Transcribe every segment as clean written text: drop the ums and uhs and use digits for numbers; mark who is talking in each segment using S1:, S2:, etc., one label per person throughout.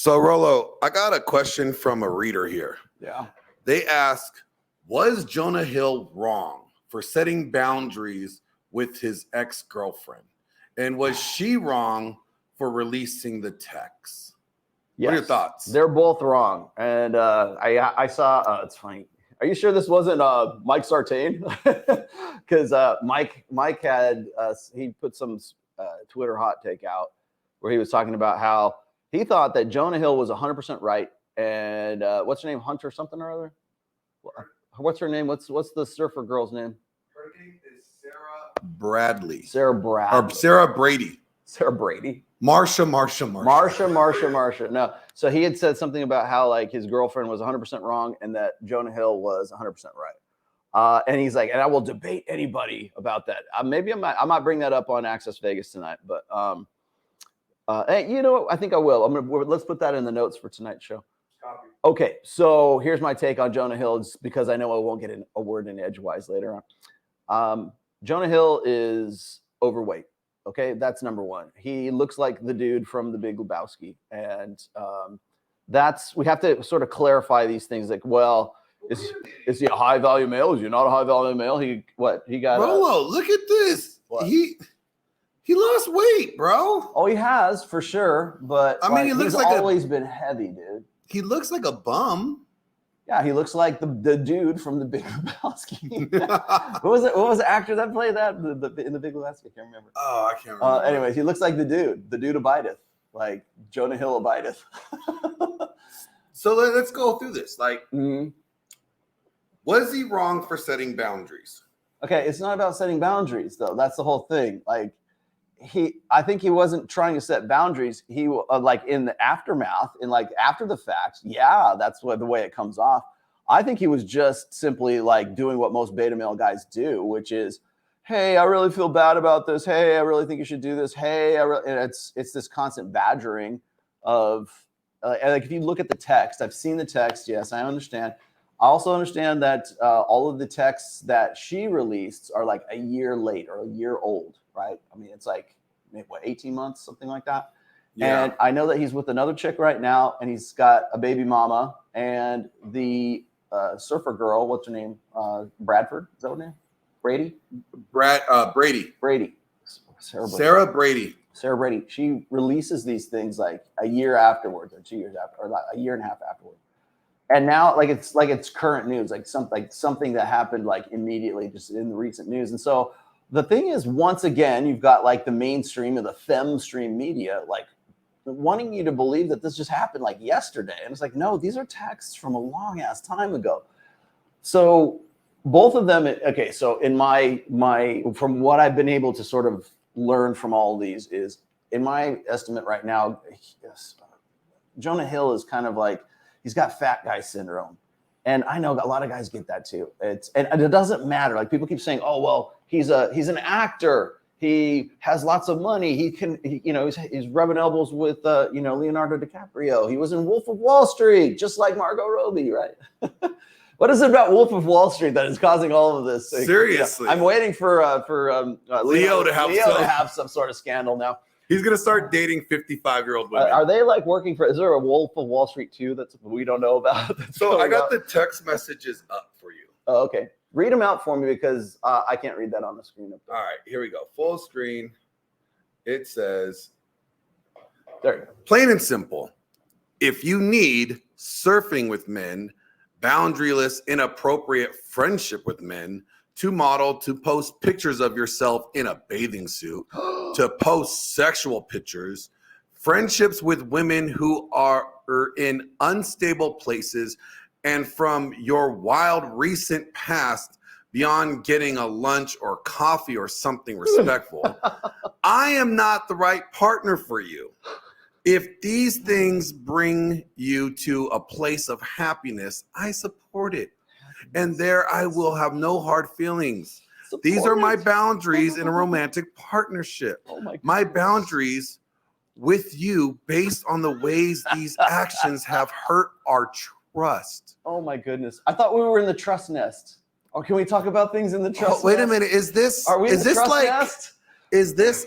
S1: So, Rollo, I got a question from a reader here.
S2: Yeah.
S1: They ask, was Jonah Hill wrong for setting boundaries with his ex-girlfriend? And was she wrong for releasing the text?
S2: Yes.
S1: What are your thoughts?
S2: They're both wrong. And I saw, it's funny. Are you sure this wasn't Mike Sartain? Because Mike had, he put some Twitter hot take out where he was talking about how he thought that Jonah Hill was 100% right. And what's her name? Hunter something or other? What's her name? What's the surfer girl's name?
S1: Her name is Sarah Bradley.
S2: Sarah Bradley.
S1: Or Sarah Brady.
S2: Sarah Brady.
S1: Marsha.
S2: No. So he had said something about how like his girlfriend was 100% wrong and that Jonah Hill was 100% right. And he's like, and I will debate anybody about that. Maybe I might bring that up on Access Vegas tonight. But hey, you know what? I think I will. Let's put that in the notes for tonight's show.
S1: Copy.
S2: Okay, so here's my take on Jonah Hill, because I know I won't get a word in edgewise later on. Jonah Hill is overweight. Okay, that's number one. He looks like the dude from The Big Lebowski, and we have to sort of clarify these things. Like, well, is he a high value male? Is he not a high value male? He got?
S1: Rollo, look at this. What? He lost weight, bro.
S2: Oh, he has for sure, but
S1: I mean, he looks like
S2: always been heavy, dude.
S1: He looks like a bum.
S2: Yeah, he looks like the dude from The Big Lebowski. What was the actor that played that in The Big Lebowski? I can't remember.
S1: Oh, I can't remember.
S2: Anyways, he looks like the dude abideth, like Jonah Hill abideth.
S1: So let's go through this. Like, was he wrong for setting boundaries?
S2: Okay, it's not about setting boundaries though. That's the whole thing. Like, I think he wasn't trying to set boundaries. He like in the aftermath, in like after the fact, yeah, that's the way it comes off. I think he was just simply like doing what most beta male guys do, which is, hey, I really feel bad about this. Hey, I really think you should do this. Hey, and it's this constant badgering of like if you look at the text, I've seen the text. Yes, I understand. I also understand that all of the texts that she released are like a year late or a year old, right? I mean, it's like, what, 18 months, something like that. Yeah. And I know that he's with another chick right now, and he's got a baby mama, and the surfer girl, what's her name? Bradford, is that her name? Brady?
S1: Brady. Sarah Brady.
S2: Sarah Brady. She releases these things like a year afterwards, or 2 years after, or like a year and a half afterwards. And now, it's current news, like something that happened like immediately, just in the recent news. And so the thing is, once again, you've got like the mainstream of the femstream media, like wanting you to believe that this just happened like yesterday. And it's like, no, these are texts from a long ass time ago. So both of them. Okay, so in my from what I've been able to sort of learn from all of these is, in my estimate right now, yes, Jonah Hill is kind of like, he's got fat guy syndrome. And I know a lot of guys get that too. And it doesn't matter. Like, people keep saying, oh, well, he's an actor. He has lots of money. He's rubbing elbows with, Leonardo DiCaprio. He was in Wolf of Wall Street, just like Margot Robbie, right? What is it about Wolf of Wall Street that is causing all of this?
S1: Seriously.
S2: I'm waiting for
S1: Leo to
S2: have some sort of scandal now.
S1: He's going to start dating 55-year-old women.
S2: Are they like working for, is there a Wolf of Wall Street 2 that we don't know about?
S1: So I got the text messages up for you.
S2: Oh, okay. Read them out for me, because I can't read that on the screen. Up there.
S1: All right, here we go. Full screen. It says,
S2: there you go.
S1: Plain and simple. If you need surfing with men, boundaryless, inappropriate friendship with men, to model, to post pictures of yourself in a bathing suit, to post sexual pictures, friendships with women who are in unstable places, and from your wild recent past, beyond getting a lunch or coffee or something respectful, I am not the right partner for you. If these things bring you to a place of happiness, I support it. And there I will have no hard feelings. These are my boundaries in a romantic partnership.
S2: Oh
S1: my boundaries with you, based on the ways these actions have hurt our trust.
S2: Oh my goodness. I thought we were in the trust nest. Or can we talk about things in the trust nest?
S1: Wait a minute. Are we in the trust nest? Is this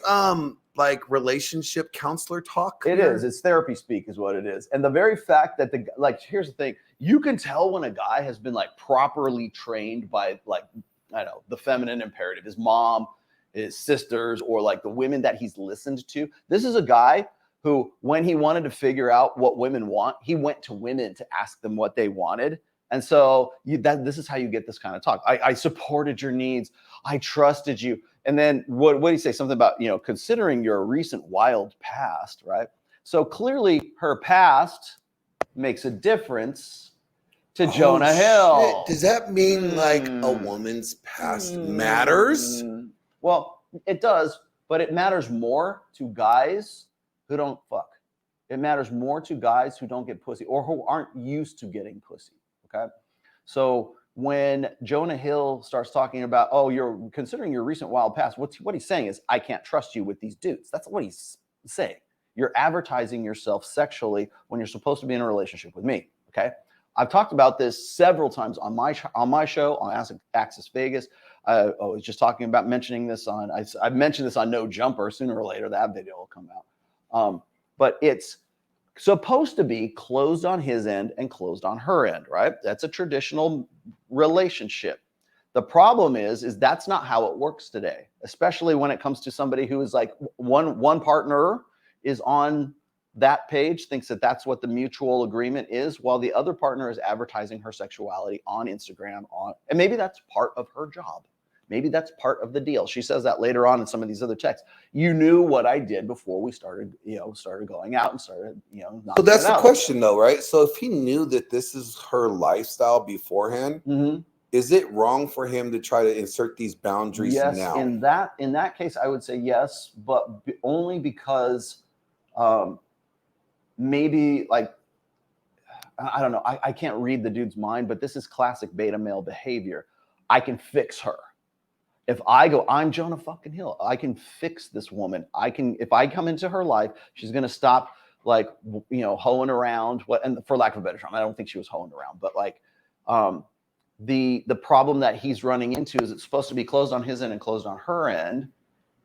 S1: like relationship counselor talk?
S2: It is. It's therapy speak is what it is. And the very fact that here's the thing, you can tell when a guy has been like properly trained by like, I don't know, the feminine imperative, his mom, his sisters, or like the women that he's listened to. This is a guy who, when he wanted to figure out what women want, he went to women to ask them what they wanted. And so this is how you get this kind of talk. I supported your needs. I trusted you. And then what did he say? Something about, considering your recent wild past, right? So clearly her past makes a difference to Jonah Hill.
S1: Does that mean like a woman's past matters?
S2: Well, it does, but it matters more to guys who don't fuck. It matters more to guys who don't get pussy or who aren't used to getting pussy. Okay. So when Jonah Hill starts talking about, oh, you're considering your recent wild past, what he's saying is, I can't trust you with these dudes. That's what he's saying. You're advertising yourself sexually when you're supposed to be in a relationship with me. Okay. I've talked about this several times on my show on Access Vegas. I was just mentioning this on, I've mentioned this on No Jumper. Sooner or later, that video will come out. But it's supposed to be closed on his end and closed on her end, right? That's a traditional relationship. The problem is that's not how it works today, especially when it comes to somebody who is like one partner is on that page, thinks that that's what the mutual agreement is, while the other partner is advertising her sexuality on Instagram, and maybe that's part of her job. Maybe that's part of the deal. She says that later on in some of these other texts. You knew what I did before we started going out and started,
S1: So that's the question though, right? So if he knew that this is her lifestyle beforehand, is it wrong for him to try to insert these boundaries now?
S2: In that case, I would say yes, but only because maybe like, I don't know. I can't read the dude's mind, but this is classic beta male behavior. I can fix her. If I go, I'm Jonah fucking Hill. I can fix this woman. If I come into her life, she's going to stop like, hoeing around. And for lack of a better term, I don't think she was hoeing around, but like, the problem that he's running into is it's supposed to be closed on his end and closed on her end.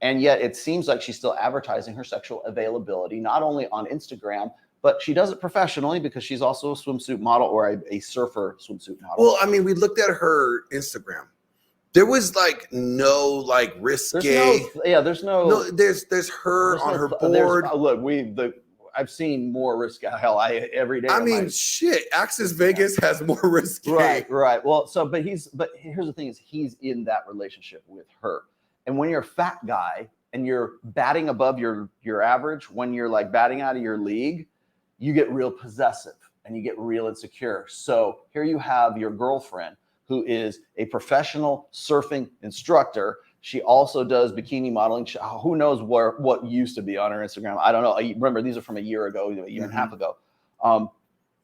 S2: And yet it seems like she's still advertising her sexual availability, not only on Instagram, but she does it professionally because she's also a swimsuit model or a surfer swimsuit model.
S1: Well, I mean, we looked at her Instagram. There was like no like risque.
S2: There's
S1: her on her board.
S2: Look, I've seen more risque hell every day.
S1: I mean, shit. Access Vegas has more risque.
S2: Right. Well, but here's the thing: is he's in that relationship with her, and when you're a fat guy and you're batting above your average, when you're like batting out of your league, you get real possessive and you get real insecure. So here you have your girlfriend, who is a professional surfing instructor. She also does bikini modeling. Who knows what used to be on her Instagram? I don't know. Remember, these are from a year ago, a year and a half ago.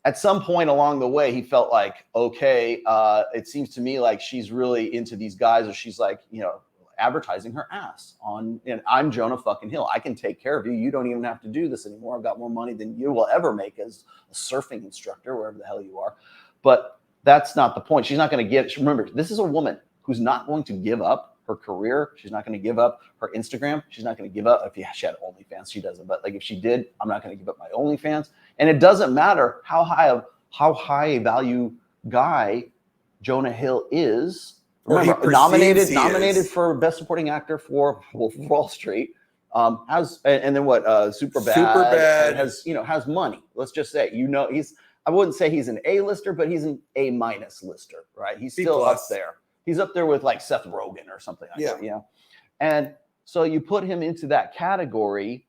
S2: At some point along the way, he felt like, okay, it seems to me like she's really into these guys, or she's like, advertising her ass on, and I'm Jonah fucking Hill. I can take care of you. You don't even have to do this anymore. I've got more money than you will ever make as a surfing instructor, wherever the hell you are. But that's not the point. She's not going to remember, this is a woman who's not going to give up her career. She's not going to give up her Instagram. She's not going to give up. If she had OnlyFans, she doesn't. But like if she did, I'm not going to give up my OnlyFans. And it doesn't matter how high a value guy Jonah Hill is. Remember, nominated for Best Supporting Actor for Wolf of Wall Street. And then what? Superbad has money. Let's just say, I wouldn't say he's an A-lister, but he's an A-minus lister, right? He's still up there. He's up there with like Seth Rogen or something like that, And so you put him into that category,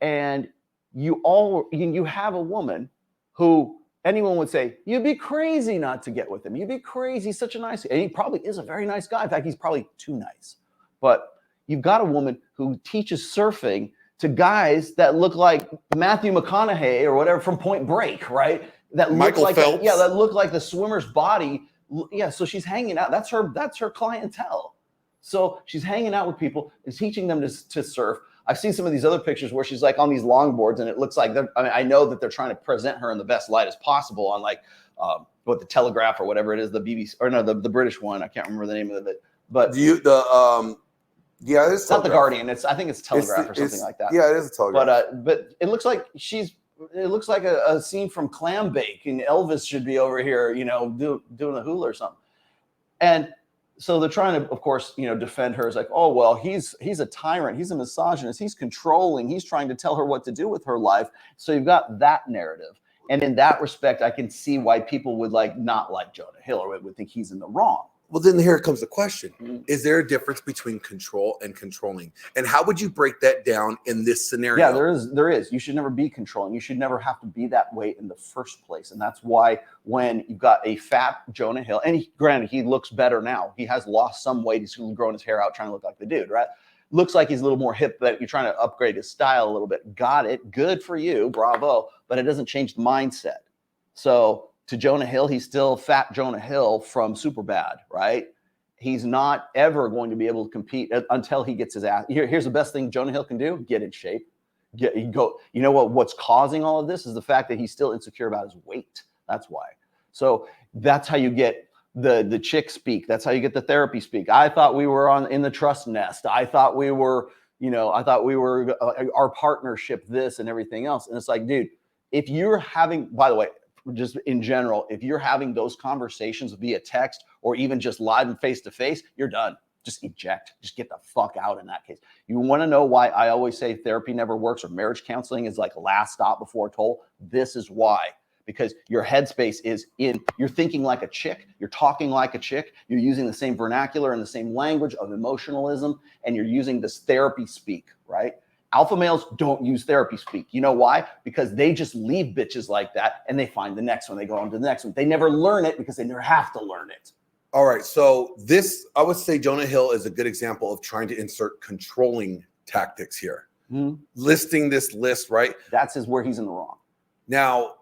S2: and you have a woman who anyone would say, you'd be crazy not to get with him. You'd be crazy. He's such a nice guy. And he probably is a very nice guy. In fact, he's probably too nice. But you've got a woman who teaches surfing to guys that look like Matthew McConaughey or whatever from Point Break, right? That
S1: Michael Phelps.
S2: That look like the swimmer's body. Yeah, so she's hanging out. That's her clientele. So she's hanging out with people and teaching them to surf. I've seen some of these other pictures where she's like on these longboards, and it looks like I know that they're trying to present her in the best light as possible on like the Telegraph or whatever it is, the BBC or no, the British one. I can't remember the name of it, but
S1: Yeah, it's
S2: not the Guardian. I think it's Telegraph or something like that.
S1: Yeah, it is a Telegraph.
S2: But it looks like it looks like a scene from Clambake, and Elvis should be over here, you know, doing a hula or something. And so they're trying to, of course, you know, defend her as like, oh, well, he's a tyrant. He's a misogynist. He's controlling. He's trying to tell her what to do with her life. So you've got that narrative. And in that respect, I can see why people would like not like Jonah Hill or would think he's in the wrong.
S1: Well, then here comes the question. Is there a difference between control and controlling? And how would you break that down in this scenario?
S2: Yeah, there is. You should never be controlling. You should never have to be that way in the first place. And that's why when you've got a fat Jonah Hill, and granted, he looks better now. He has lost some weight. He's growing his hair out, trying to look like the dude, right? Looks like he's a little more hip, that you're trying to upgrade his style a little bit. Got it. Good for you. Bravo. But it doesn't change the mindset. So to Jonah Hill, he's still fat Jonah Hill from Superbad, right? He's not ever going to be able to compete until he gets his ass. Here's the best thing Jonah Hill can do: get in shape. You know what? What's causing all of this is the fact that he's still insecure about his weight. That's why. So that's how you get the chick speak. That's how you get the therapy speak. I thought we were in the trust nest. I thought we were, our partnership, this and everything else. And it's like, dude, if you're having, by the way, just in general, if you're having those conversations via text or even just live and face-to-face, you're done. Just eject. Just get the fuck out in that case. You want to know why I always say therapy never works or marriage counseling is like last stop before toll? This is why. Because your headspace is you're thinking like a chick, you're talking like a chick, you're using the same vernacular and the same language of emotionalism, and you're using this therapy speak, right? Alpha males don't use therapy speak. You know why? Because they just leave bitches like that and they find the next one. They go on to the next one. They never learn it because they never have to learn it.
S1: All right. So I would say Jonah Hill is a good example of trying to insert controlling tactics here. Listing this list, right?
S2: That's where he's in the wrong.
S1: Now,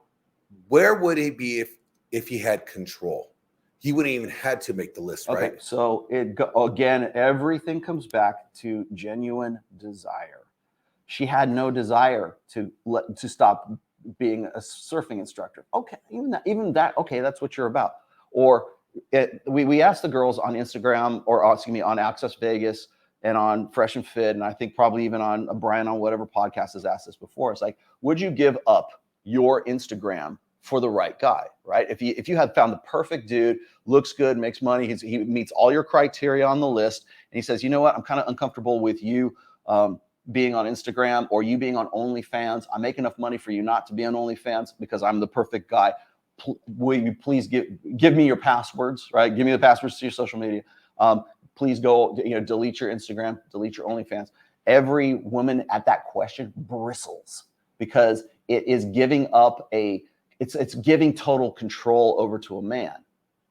S1: where would he be if he had control? He wouldn't even had to make the list, right?
S2: Okay, so again, everything comes back to genuine desire. She had no desire to stop being a surfing instructor. Okay, even that. Okay, that's what you're about. Or we asked the girls on Instagram, or excuse me, on Access Vegas and on Fresh and Fit, and I think probably even on Brian on whatever podcast has asked this before. It's like, would you give up your Instagram for the right guy, right? If you had found the perfect dude, looks good, makes money, he meets all your criteria on the list, and he says, you know what, I'm kind of uncomfortable with you being on Instagram or you being on OnlyFans. I make enough money for you not to be on OnlyFans because I'm the perfect guy. Will you please give me your passwords, right? Give me the passwords to your social media. Please go, delete your Instagram, delete your OnlyFans. Every woman at that question bristles because it is giving up it's giving total control over to a man.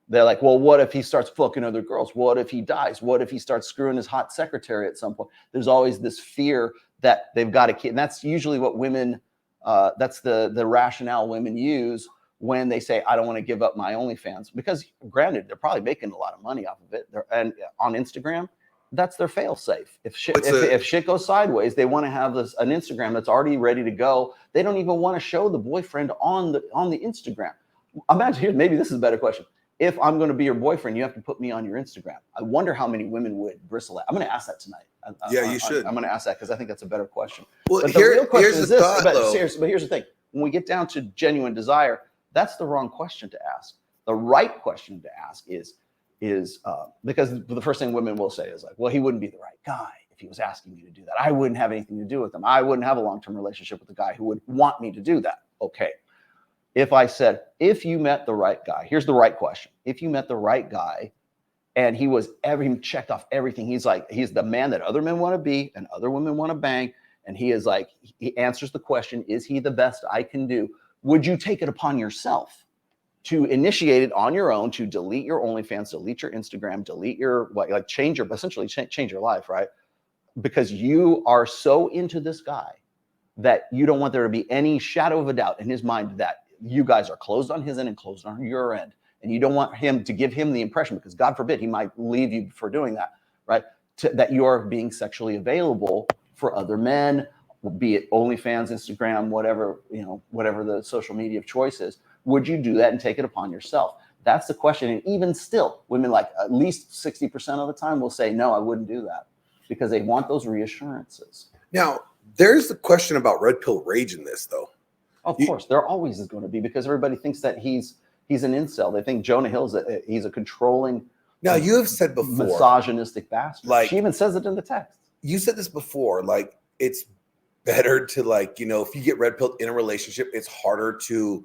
S2: They're like, well, what if he starts fucking other girls? What if he dies? What if he starts screwing his hot secretary at some point? There's always this fear that they've got a kid. And that's usually what women, that's the rationale women use when they say, I don't want to give up my OnlyFans. Because granted, they're probably making a lot of money off of it. And on Instagram, that's their fail safe. If shit goes sideways, they want to have an Instagram that's already ready to go. They don't even want to show the boyfriend on the Instagram. Imagine here, maybe this is a better question. If I'm going to be your boyfriend, you have to put me on your Instagram. I wonder how many women would bristle at. I'm going to ask that tonight.
S1: Yeah, you should.
S2: I'm going to ask that because I think that's a better question.
S1: Well,
S2: but the real question
S1: here's
S2: is
S1: the
S2: this.
S1: thought,
S2: But seriously, but here's the thing. When we get down to genuine desire, that's the wrong question to ask. The right question to ask is because the first thing women will say is like, well, he wouldn't be the right guy if he was asking me to do that. I wouldn't have anything to do with him. I wouldn't have a long-term relationship with a guy who would want me to do that. Okay. If I said, if you met the right guy, here's the right question. If you met the right guy and he checked off everything, he's the man that other men want to be and other women want to bang. And he answers the question, is he the best I can do? Would you take it upon yourself to initiate it on your own, to delete your OnlyFans, delete your Instagram, delete your, change your life, right? Because you are so into this guy that you don't want there to be any shadow of a doubt in his mind that you guys are closed on his end and closed on your end. And you don't want him to give him the impression, because God forbid he might leave you for doing that, right? That you're being sexually available for other men, be it OnlyFans, Instagram, whatever the social media of choice is. Would you do that and take it upon yourself? That's the question. And even still, women, like at least 60% of the time will say, no, I wouldn't do that. because they want those reassurances.
S1: Now, there's the question about red pill rage in this, though.
S2: Of course, there always is going to be, because everybody thinks that he's an incel. They think Jonah Hill's he's a controlling.
S1: Now, you have said before,
S2: misogynistic bastard.
S1: Like,
S2: she even says it in the text.
S1: You said this before, like, it's better to, like, you know, if you get red pilled in a relationship, it's harder to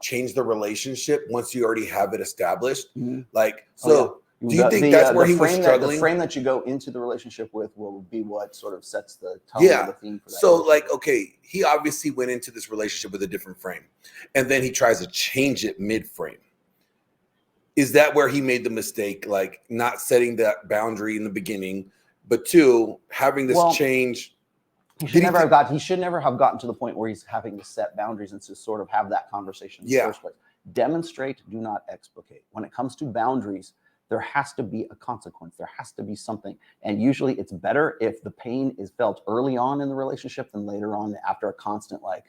S1: change the relationship once you already have it established. Like, so do you think that's where he was struggling?
S2: The frame that you go into the relationship with will be what sort of sets the tone of the theme for that.
S1: So, like, okay, he obviously went into this relationship with a different frame, and then he tries to change it mid-frame. Is that where he made the mistake, like not setting that boundary in the beginning, but two, having this change?
S2: He should never have gotten to the point where he's having to set boundaries and to sort of have that conversation in the first place. Demonstrate, do not explicate. When it comes to boundaries, there has to be a consequence. There has to be something. And usually it's better if the pain is felt early on in the relationship than later on after a constant, like,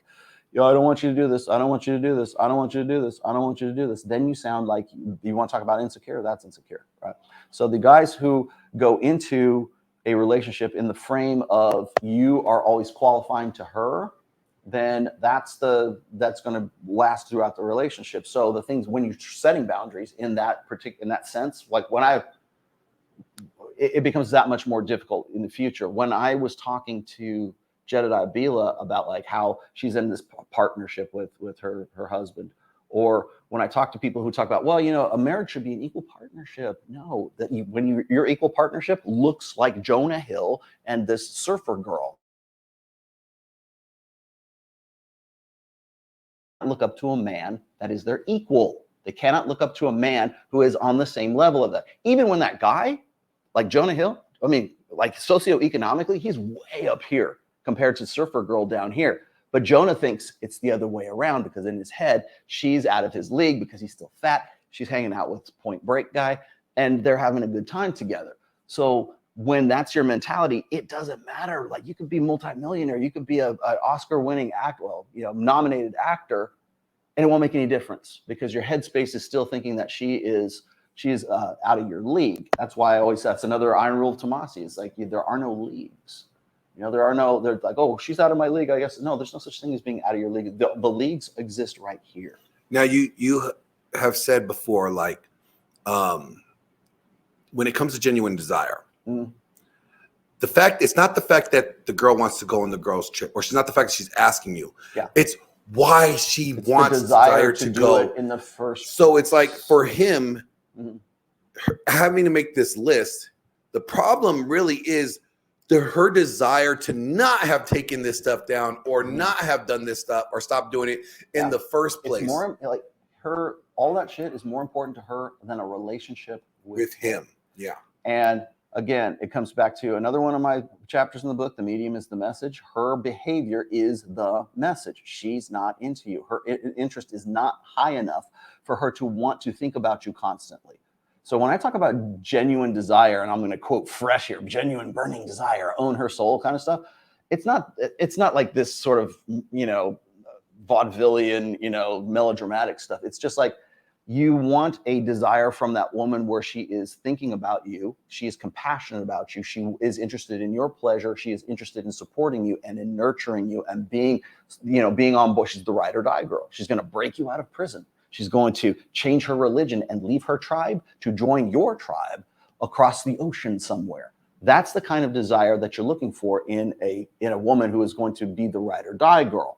S2: yo, I don't want you to do this. I don't want you to do this. I don't want you to do this. I don't want you to do this. Then you sound like you want to talk about insecure. That's insecure, right? So the guys who go into a relationship in the frame of you are always qualifying to her, then that's going to last throughout the relationship. So the things when you're setting boundaries in that sense, like it becomes that much more difficult in the future. When I was talking to Jedediah Bila about like how she's in this partnership with her husband, or when I talk to people who talk about, well, you know, a marriage should be an equal partnership. No, when your equal partnership looks like Jonah Hill and this surfer girl. Look up to a man that is their equal. They cannot look up to a man who is on the same level of that. Even when that guy, like Jonah Hill, I mean, like socioeconomically, he's way up here compared to surfer girl down here. But Jonah thinks it's the other way around, because in his head, she's out of his league because he's still fat. She's hanging out with Point Break guy, and they're having a good time together. So when that's your mentality, it doesn't matter. Like, you could be multimillionaire, you could be an Oscar-winning nominated actor, and it won't make any difference because your headspace is still thinking that she is out of your league. That's why that's another iron rule of Tomassi. It's like there are no leagues. You know, they're like, oh, she's out of my league, I guess. No, there's no such thing as being out of your league. The leagues exist right here.
S1: Now, you have said before, like, when it comes to genuine desire, it's not the fact that the girl wants to go on the girl's trip, or she's not the fact that she's asking you.
S2: Yeah.
S1: It's why she wants
S2: the desire
S1: to
S2: do
S1: go
S2: it in the first.
S1: So it's like for him having to make this list, the problem really is her desire to not have taken this stuff down, or not have done this stuff, or stop doing it in the first place.
S2: It's more like all that shit is more important to her than a relationship with him.
S1: Yeah.
S2: And again, it comes back to another one of my chapters in the book, The Medium is the Message. Her behavior is the message. She's not into you. Her interest is not high enough for her to want to think about you constantly. So when I talk about genuine desire, and I'm going to quote fresh here, genuine burning desire, own her soul kind of stuff, it's not like this sort of, vaudevillian, melodramatic stuff. It's just like, you want a desire from that woman where she is thinking about you, she is compassionate about you, she is interested in your pleasure, she is interested in supporting you and in nurturing you and being on board. She's the ride or die girl. She's going to break you out of prison. She's going to change her religion and leave her tribe to join your tribe across the ocean somewhere. That's the kind of desire that you're looking for in a woman who is going to be the ride or die girl.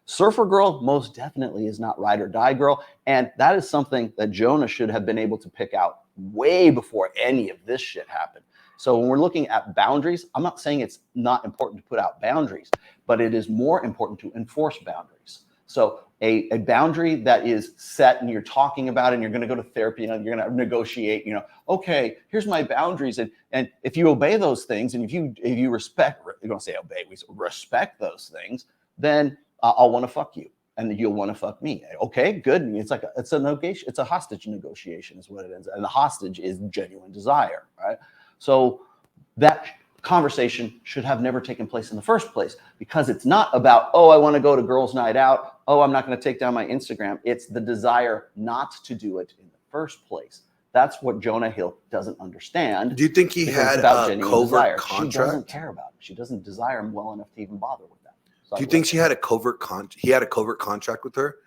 S2: Surfer girl most definitely is not ride or die girl. And that is something that Jonah should have been able to pick out way before any of this shit happened. So when we're looking at boundaries, I'm not saying it's not important to put out boundaries, but it is more important to enforce boundaries. So a boundary that is set and you're talking about it, and you're going to go to therapy and you're going to negotiate, okay, here's my boundaries. And if you obey those things, and if you respect, you don't say obey, we respect those things, then I'll want to fuck you and you'll want to fuck me. Okay, good. It's a negotiation. It's a hostage negotiation is what it is. And the hostage is genuine desire, right? So that conversation should have never taken place in the first place, because it's not about, oh, I want to go to girls' night out. Oh, I'm not going to take down my Instagram. It's the desire not to do it in the first place. That's what Jonah Hill doesn't understand.
S1: Do you think he had a covert contract?
S2: She doesn't care about him. She doesn't desire him well enough to even bother with that. So
S1: do you think she had a covert he had a covert contract with her?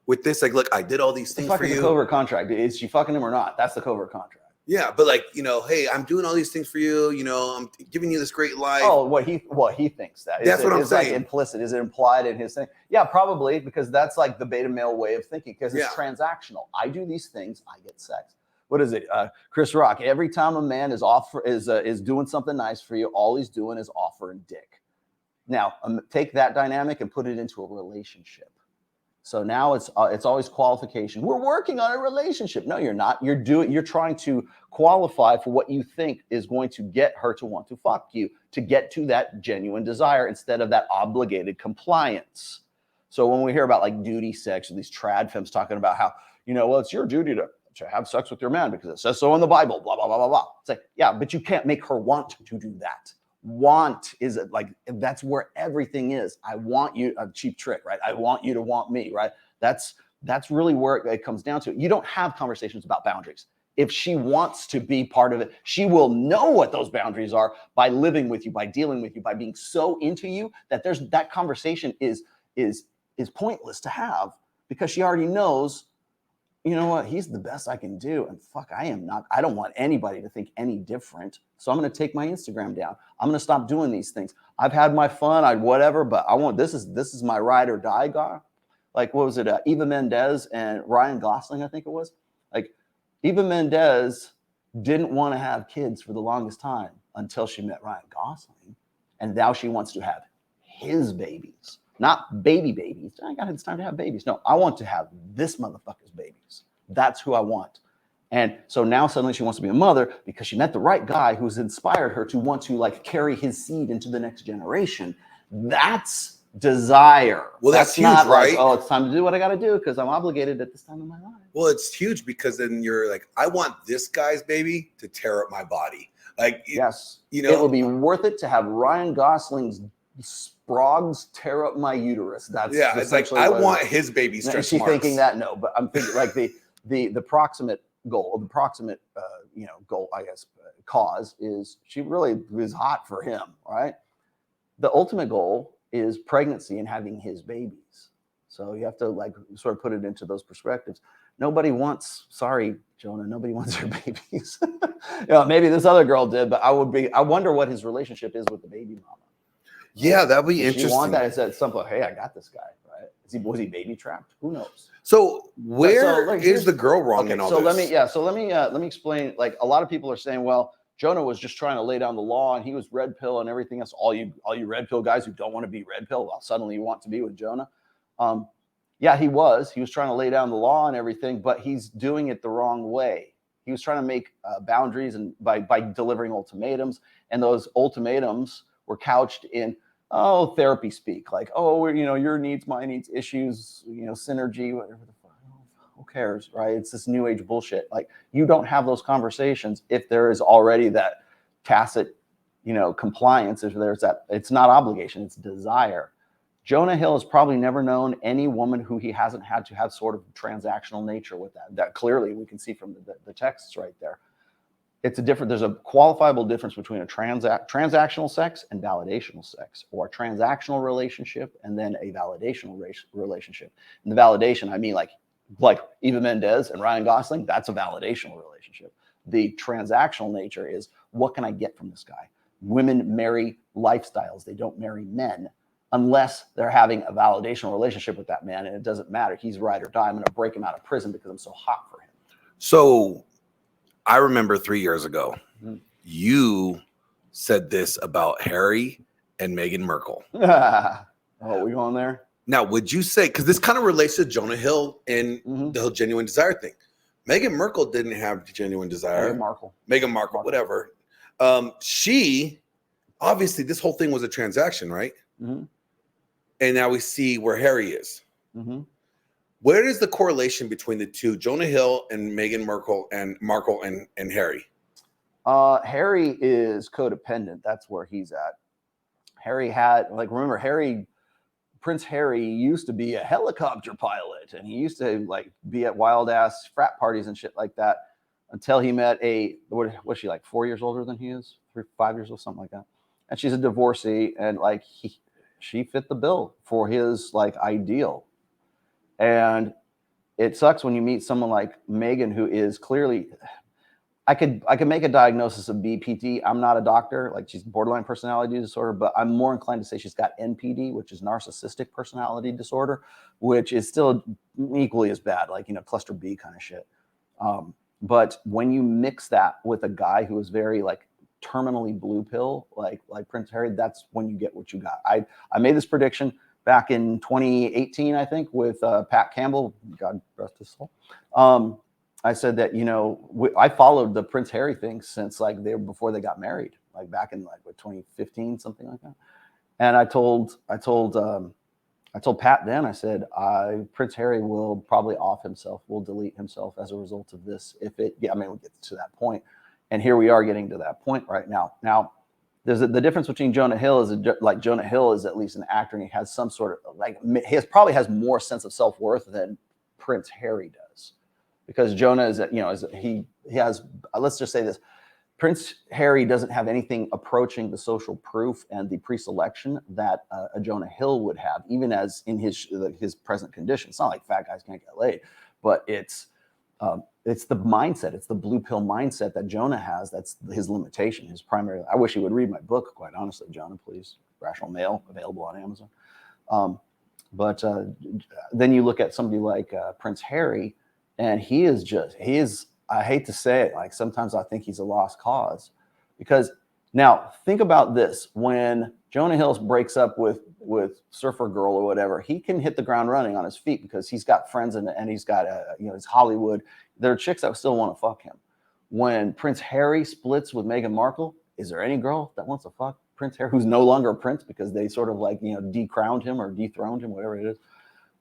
S1: With this, like, look, I did all these things for you.
S2: The covert contract. Is she fucking him or not? That's the covert contract.
S1: Yeah, but like, hey, I'm doing all these things for you. I'm giving you this great life.
S2: Oh, what he thinks that.
S1: That's what I'm saying.
S2: Like implicit. Is it implied in his thing? Yeah, probably, because that's like the beta male way of thinking, because it's transactional. I do these things, I get sex. What is it? Chris Rock. Every time a man is doing something nice for you, all he's doing is offering dick. Now, take that dynamic and put it into a relationship. So now it's always qualification. We're working on a relationship. No, you're not. You're trying to qualify for what you think is going to get her to want to fuck you, to get to that genuine desire instead of that obligated compliance. So when we hear about like duty sex or these trad femmes talking about how, well, it's your duty to have sex with your man because it says so in the Bible, blah, blah, blah, blah, blah. It's like, yeah, but you can't make her want to do that. Want is like, that's where everything is. I want you, a cheap trick, right? I want you to want me, right? That's really where it comes down to. You don't have conversations about boundaries. If she wants to be part of it, she will know what those boundaries are by living with you, by dealing with you, by being so into you that that conversation is pointless to have, because she already knows, you know what, he's the best I can do. And fuck, I don't want anybody to think any different. So I'm going to take my Instagram down. I'm going to stop doing these things. I've had my fun, whatever, but this is my ride or die guy. Like, what was it? Eva Mendes and Ryan Gosling, I think it was. Like, Eva Mendes didn't want to have kids for the longest time until she met Ryan Gosling. And now she wants to have his babies. Not babies. It's time to have babies. No, I want to have this motherfucker's babies. That's who I want. And so now suddenly she wants to be a mother because she met the right guy who's inspired her to want to like carry his seed into the next generation. That's desire.
S1: Well, that's huge,
S2: not
S1: right?
S2: Like, oh, it's time to do what I got to do because I'm obligated at this time in my life.
S1: Well, it's huge because then you're like, I want this guy's baby to tear up my body. Like,
S2: yes, it will be worth it to have Ryan Gosling's sprogs tear up my uterus. That's
S1: it's like I want his baby stretch
S2: Is she
S1: marks.
S2: thinking that? No, but I'm thinking like the proximate goal, the proximate goal, I guess, cause is she really is hot for him, right? The ultimate goal is pregnancy and having his babies. So you have to like sort of put it into those perspectives. Nobody wants, sorry, Jonah, nobody wants your babies. Maybe this other girl did, but I wonder what his relationship is with the baby mama.
S1: Yeah, that'd be interesting.
S2: You want that? It's at some point, hey, I got this guy, right? Was he baby trapped? Who knows?
S1: So where is the girl wrong in all this?
S2: Let me explain. Like, a lot of people are saying, well, Jonah was just trying to lay down the law and he was red pill and everything else. All you red pill guys who don't want to be red pill, well, suddenly you want to be with Jonah. Yeah, he was trying to lay down the law and everything, but he's doing it the wrong way. He was trying to make boundaries and by delivering ultimatums, and those ultimatums were couched in therapy speak, like, your needs, my needs, issues, synergy, whatever the fuck. Who cares, right? It's this new age bullshit. Like, you don't have those conversations if there is already that tacit, compliance. If there's that, it's not obligation, it's desire. Jonah Hill has probably never known any woman who he hasn't had to have sort of transactional nature with that. That clearly we can see from the texts right there. There's a qualifiable difference between a transactional sex and validational sex, or a transactional relationship and then a validational relationship. And the validation, I mean, like Eva Mendes and Ryan Gosling, that's a validational relationship. The transactional nature is, what can I get from this guy? Women marry lifestyles. They don't marry men unless they're having a validational relationship with that man. And it doesn't matter. He's ride or die. I'm going to break him out of prison because I'm so hot for him.
S1: So I remember 3 years ago, you said this about Harry and Meghan Markle.
S2: Oh, we going there?
S1: Now, would you say, because this kind of relates to Jonah Hill and the whole genuine desire thing. Meghan Markle didn't have genuine desire. Meghan Markle, whatever. She, obviously, this whole thing was a transaction, right? Mm-hmm. And now we see where Harry is. Mm-hmm. Where is the correlation between the two, Jonah Hill and Meghan Markle and Harry?
S2: Harry is codependent. That's where he's at. Harry had, remember, Prince Harry used to be a helicopter pilot, and he used to be at wild ass frat parties and shit like that. until he met what was she, like 4 years older than he is, 5 years old, something like that. And she's a divorcee, and like she fit the bill for his like ideal. And it sucks when you meet someone like Megan, who is clearly, I could make a diagnosis of BPD. I'm not a doctor. Like, she's borderline personality disorder, but I'm more inclined to say she's got NPD, which is narcissistic personality disorder, which is still equally as bad, like, you know, cluster B kind of shit. But when you mix that with a guy who is very like terminally blue pill, like Prince Harry, that's when you get what you got. I made this prediction back in 2018, I think, with Pat Campbell, God rest his soul. I said that, you know, I followed the Prince Harry thing since like before they got married, like back in like 2015, something like that. And I told Pat then, I said, Prince Harry will probably off himself, will delete himself as a result of this. I mean, we'll get to that point. And here we are getting to that point right now. Now, there's the difference between Jonah Hill is like Jonah Hill is at least an actor, and he has some sort of like, probably has more sense of self-worth than Prince Harry does, because Jonah is, you know, he has, let's just say this, Prince Harry doesn't have anything approaching the social proof and the pre-selection that a Jonah Hill would have, even as in his present condition. It's not like fat guys can't get laid, but it's the mindset. It's the blue pill mindset that Jonah has. That's his limitation, his primary. I wish he would read my book, quite honestly, Jonah, please. Rational Male, available on Amazon. But then you look at somebody like Prince Harry, and he is, I hate to say it, like sometimes I think he's a lost cause. Because now think about this: when Jonah Hill breaks up with Surfer Girl or whatever, he can hit the ground running on his feet because he's got friends and he's got you know, his Hollywood. There are chicks that still want to fuck him. When Prince Harry splits with Meghan Markle, is there any girl that wants to fuck Prince Harry, who's no longer a prince because they sort of like, you know, decrowned him or dethroned him, whatever it is?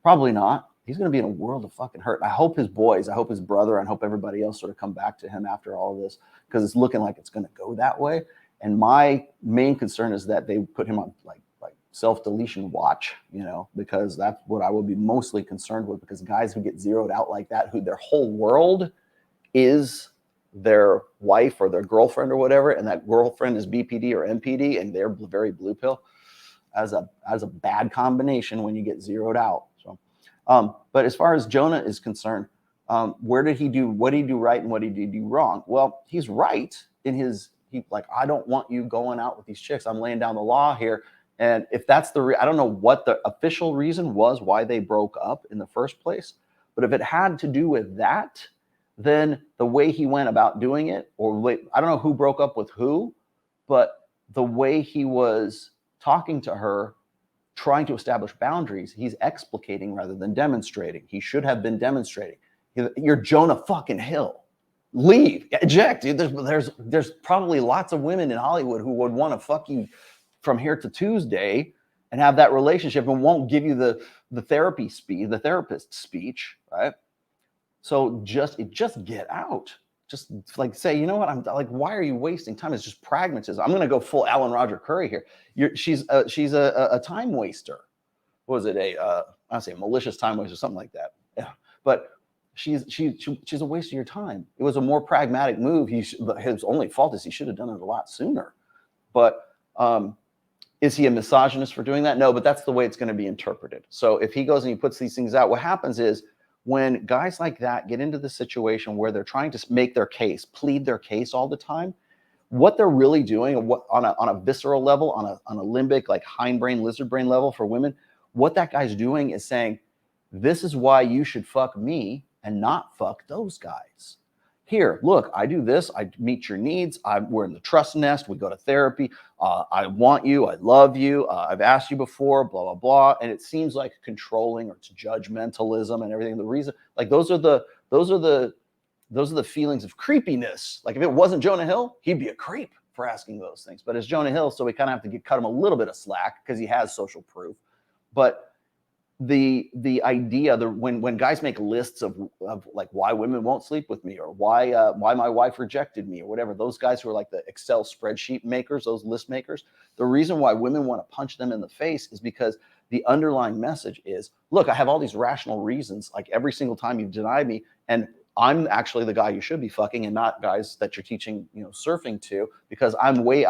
S2: Probably not. He's going to be in a world of fucking hurt. I hope his boys, I hope his brother, and I hope everybody else sort of come back to him after all of this, because it's looking like it's going to go that way. And my main concern is that they put him on like self-deletion watch, you know, because that's what I would be mostly concerned with, because guys who get zeroed out like that, who their whole world is their wife or their girlfriend or whatever, and that girlfriend is BPD or NPD, and they're very blue pill, as a bad combination when you get zeroed out. So, but as far as Jonah is concerned, what did he do right and what did he do wrong? Well, he's right in I don't want you going out with these chicks. I'm laying down the law here. And if that's I don't know what the official reason was why they broke up in the first place, but if it had to do with that, then the way he went about doing it, I don't know who broke up with who, but the way he was talking to her, trying to establish boundaries, he's explicating rather than demonstrating. He should have been demonstrating. You're Jonah fucking Hill. Leave, eject. There's probably lots of women in Hollywood who would want to fuck you from here to Tuesday and have that relationship and won't give you the therapist speech, right? So just get out. Just like say, you know what? I'm like, why are you wasting time? It's just pragmatism. I'm going to go full Alan Roger Curry here. She's a time waster. What was it? I say malicious time waster, something like that. Yeah, but she's a waste of your time. It was a more pragmatic move. His only fault is he should have done it a lot sooner. But is he a misogynist for doing that? No, but that's the way it's going to be interpreted. So if he goes and he puts these things out, what happens is when guys like that get into the situation where they're trying to make their case, plead their case all the time, what they're really doing, and what on a visceral level, on a limbic, like hindbrain, lizard brain level for women, what that guy's doing is saying, this is why you should fuck me and not fuck those guys. Here, look, I do this. I meet your needs. We're in the trust nest. We go to therapy. I want you. I love you. I've asked you before, blah, blah, blah. And it seems like controlling, or it's judgmentalism and everything. The reason, like those are the feelings of creepiness. Like if it wasn't Jonah Hill, he'd be a creep for asking those things. But it's Jonah Hill, so we kind of have to cut him a little bit of slack because he has social proof. But the idea that when guys make lists of like why women won't sleep with me, or why my wife rejected me, or whatever, those guys who are like the Excel spreadsheet makers, those list makers, the reason why women want to punch them in the face is because the underlying message is, look, I have all these rational reasons, like every single time you've denied me, and I'm actually the guy you should be fucking and not guys that you're teaching, surfing to, because I'm way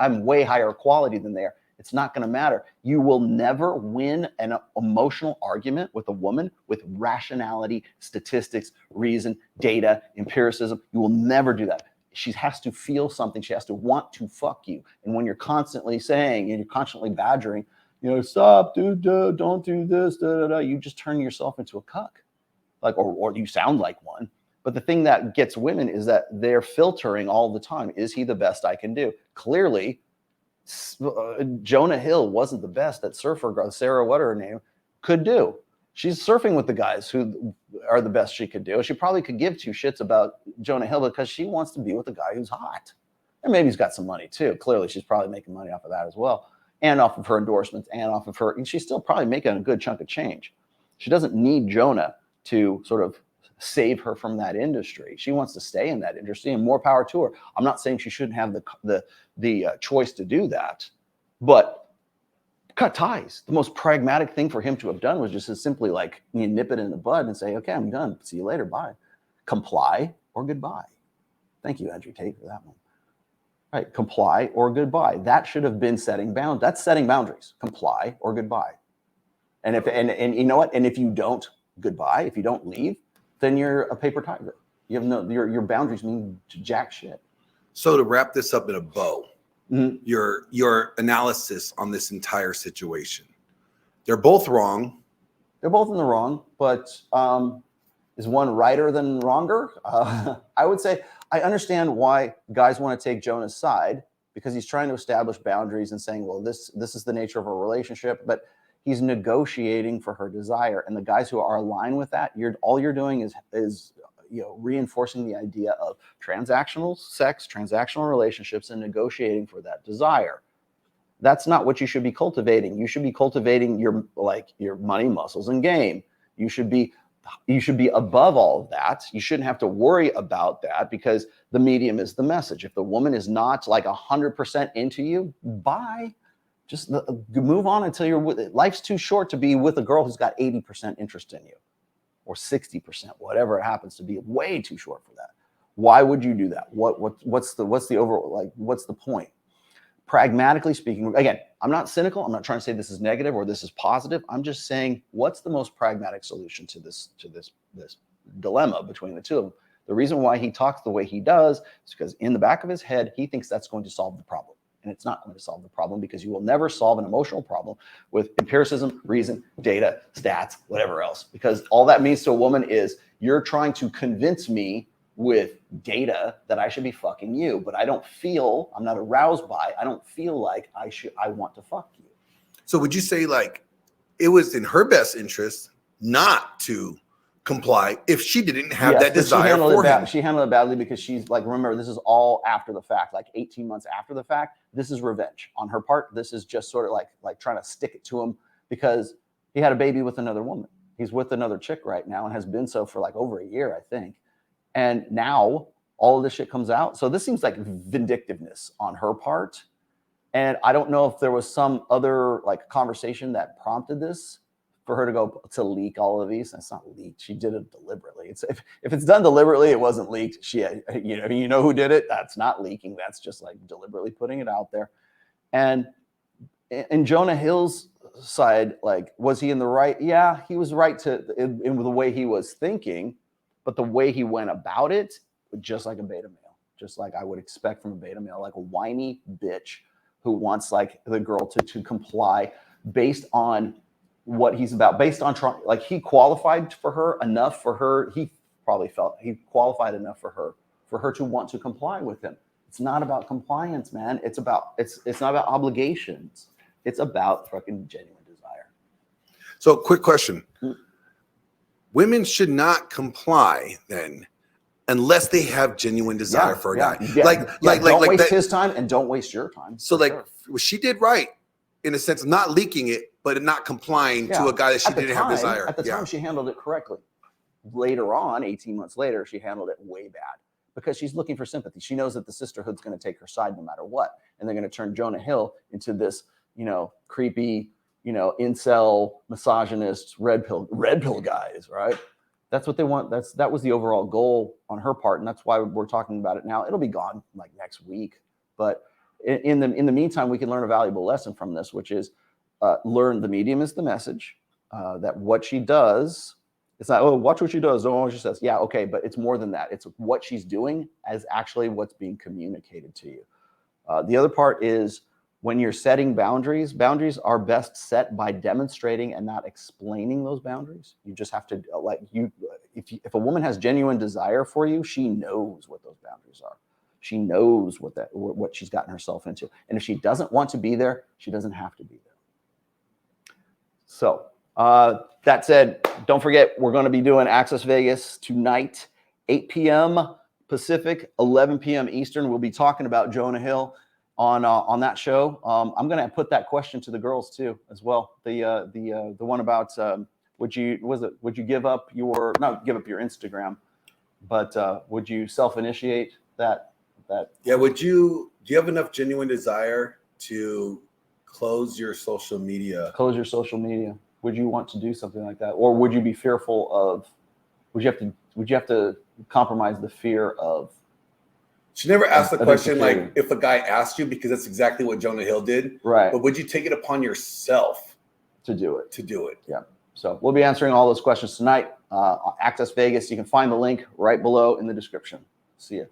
S2: higher quality than they are. It's not going to matter. You will never win an emotional argument with a woman with rationality, statistics, reason, data, empiricism. You will never do that. She has to feel something. She has to want to fuck you. And when you're constantly saying and you're constantly badgering, stop, dude, don't do this, you just turn yourself into a cuck, or you sound like one. But the thing that gets women is that they're filtering all the time. Is he the best I can do? Clearly, Jonah Hill wasn't the best that surfer girl, Sarah, what her name, could do. She's surfing with the guys who are the best she could do. She probably could give two shits about Jonah Hill because she wants to be with a guy who's hot. And maybe he's got some money too. Clearly, she's probably making money off of that as well. And off of her endorsements and off of her. And she's still probably making a good chunk of change. She doesn't need Jonah to sort of save her from that industry. She wants to stay in that industry, and more power to her. I'm not saying she shouldn't have the choice to do that, but cut ties. The most pragmatic thing for him to have done was just as simply like nip it in the bud and say, okay, I'm done. See you later. Bye. Comply or goodbye. Thank you, Andrew Tate, for that one. Right. Comply or goodbye. That should have been setting boundaries. That's setting boundaries. Comply or goodbye. And if and you know what? And if you don't goodbye, if you don't leave, then you're a paper tiger. You have your boundaries mean jack shit.
S1: So to wrap this up in a bow, your analysis on this entire situation. They're both wrong.
S2: They're both in the wrong, but is one righter than wronger? I would say I understand why guys want to take Jonah's side, because he's trying to establish boundaries and saying, well, this is the nature of a relationship, but he's negotiating for her desire. And the guys who are aligned with that, all you're doing is reinforcing the idea of transactional sex, transactional relationships, and negotiating for that desire. That's not what you should be cultivating. You should be cultivating your money, muscles, and game. You should be above all of that. You shouldn't have to worry about that, because the medium is the message. If the woman is not 100% into you, bye. Just move on until you're with it. Life's too short to be with a girl who's got 80% interest in you, or 60%, whatever it happens to be. Way too short for that. Why would you do that? What's the overall, what's the point? Pragmatically speaking, again, I'm not cynical. I'm not trying to say this is negative or this is positive. I'm just saying, what's the most pragmatic solution to this dilemma between the two of them? The reason why he talks the way he does is because in the back of his head, he thinks that's going to solve the problem. And it's not going to solve the problem, because you will never solve an emotional problem with empiricism, reason, data, stats, whatever else. Because all that means to a woman is you're trying to convince me with data that I should be fucking you, but I'm not aroused by, I don't feel like I want to fuck you.
S1: So would you say it was in her best interest not to comply if she didn't have that desire for him?
S2: She handled it badly, because she's remember, this is all after the fact, 18 months after the fact. This is revenge on her part. This is just sort of like trying to stick it to him, because he had a baby with another woman. He's with another chick right now and has been so for over a year, I think. And now all of this shit comes out. So this seems like vindictiveness on her part. And I don't know if there was some other conversation that prompted this for her to go to leak all of these. That's not leaked. She did it deliberately. If it's done deliberately, it wasn't leaked. You know who did it? That's not leaking. That's just deliberately putting it out there. And in Jonah Hill's side, was he in the right? Yeah, he was right in the way he was thinking, but the way he went about it, just like a beta male, just like I would expect from a beta male, like a whiny bitch who wants the girl to comply based on what he's about, based on trying, he qualified for her enough for her. He probably felt he qualified enough for her to want to comply with him. It's not about compliance, man. It's not about obligations. It's about fucking genuine desire.
S1: So quick question. Women should not comply then unless they have genuine desire for a guy.
S2: Don't waste his time and don't waste your time.
S1: So she did right in a sense of not leaking it, but not complying to a guy that she didn't have desire.
S2: At the time, she handled it correctly. Later on, 18 months later, she handled it way bad, because she's looking for sympathy. She knows that the sisterhood's going to take her side no matter what. And they're going to turn Jonah Hill into this, creepy, incel, misogynist, red pill guys, right? That's what they want. That was the overall goal on her part, and that's why we're talking about it now. It'll be gone like next week, but in the meantime, we can learn a valuable lesson from this, which is learn the medium is the message. That what she does, it's not, oh, watch what she does, don't watch what she says. Yeah, okay, but it's more than that. It's what she's doing as actually what's being communicated to you. The other part is when you're setting boundaries, boundaries are best set by demonstrating and not explaining those boundaries. You just have to, if a woman has genuine desire for you, she knows what those boundaries are. She knows what she's gotten herself into. And if she doesn't want to be there, she doesn't have to be there. So that said, don't forget, we're going to be doing Access Vegas tonight, 8 p.m. Pacific, 11 p.m. Eastern. We'll be talking about Jonah Hill on that show. I'm going to put that question to the girls too, as well. The one about would you give up your, not give up your Instagram, but would you self-initiate that?
S1: Yeah. Do you have enough genuine desire to close your social media?
S2: Close your social media. Would you want to do something like that, or would you be fearful of? Would you have to compromise the fear of?
S1: She never asked the question like if a guy asked you, because that's exactly what Jonah Hill did.
S2: Right.
S1: But would you take it upon yourself
S2: to do it?
S1: To do it.
S2: Yeah. So we'll be answering all those questions tonight. Access Vegas. You can find the link right below in the description. See you.